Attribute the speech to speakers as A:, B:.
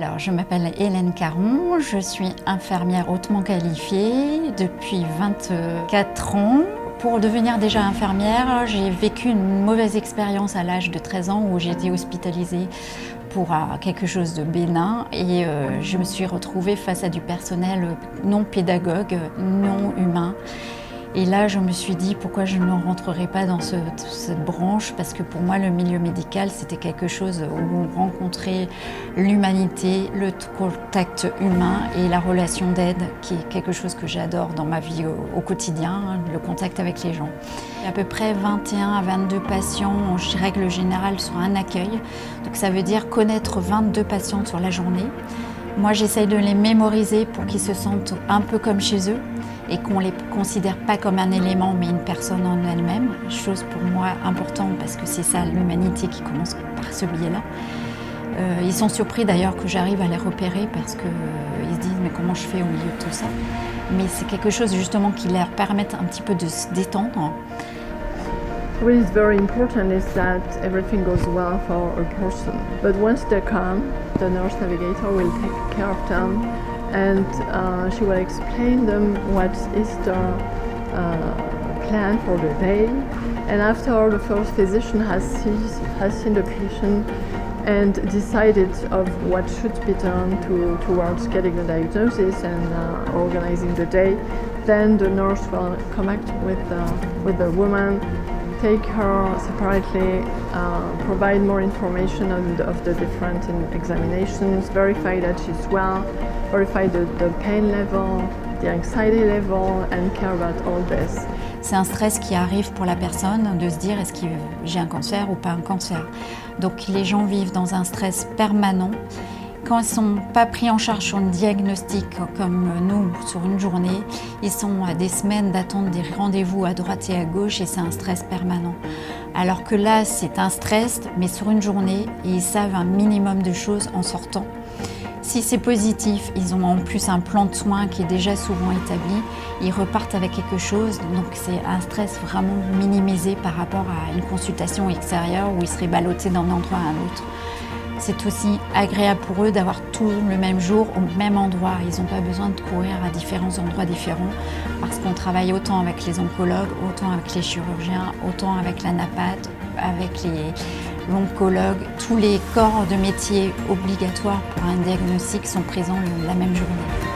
A: Alors, je m'appelle Hélène Caron, je suis infirmière hautement qualifiée depuis 24 ans. Pour devenir déjà infirmière, j'ai vécu une mauvaise expérience à l'âge de 13 ans où j'ai été hospitalisée pour quelque chose de bénin et je me suis retrouvée face à du personnel non pédagogue, non humain. Et là, je me suis dit pourquoi je ne rentrerai pas dans cette branche, parce que pour moi, le milieu médical, c'était quelque chose où on rencontrait l'humanité, le contact humain et la relation d'aide, qui est quelque chose que j'adore dans ma vie au quotidien, le contact avec les gens. Il y a à peu près 21 à 22 patients, en règle générale, sur un accueil. Donc ça veut dire connaître 22 patients sur la journée. Moi, j'essaye de les mémoriser pour qu'ils se sentent un peu comme chez eux et qu'on ne les considère pas comme un élément, mais une personne en elle-même. Chose pour moi importante parce que c'est ça l'humanité qui commence par ce biais-là. Ils sont surpris d'ailleurs que j'arrive à les repérer parce qu'ils se disent mais comment je fais au milieu de tout ça. Mais c'est quelque chose justement qui leur permet un petit peu de se détendre.
B: What is very important is that everything goes well for a person. But once they come, the nurse navigator will take care of them and she will explain them what is the plan for the day. And after the first physician has seen the patient and decided of what should be done towards getting the diagnosis and organizing the day, then the nurse will connect with the woman, take her separately, provide more information of the different examinations, verify that she's well, verify the pain level, the anxiety level, and care about all this.
A: C'est un stress qui arrive pour la personne de se dire est-ce que j'ai un cancer ou pas un cancer. Donc les gens vivent dans un stress permanent. Quand ils ne sont pas pris en charge sur un diagnostic comme nous sur une journée, ils sont à des semaines d'attente des rendez-vous à droite et à gauche et c'est un stress permanent. Alors que là, c'est un stress, mais sur une journée, et ils savent un minimum de choses en sortant. Si c'est positif, ils ont en plus un plan de soins qui est déjà souvent établi, ils repartent avec quelque chose, donc c'est un stress vraiment minimisé par rapport à une consultation extérieure où ils seraient ballottés d'un endroit à un autre. C'est aussi agréable pour eux d'avoir tout le même jour au même endroit. Ils n'ont pas besoin de courir à différents endroits différents parce qu'on travaille autant avec les oncologues, autant avec les chirurgiens, autant avec la napathe, avec l'oncologue. Tous les corps de métier obligatoires pour un diagnostic sont présents la même journée.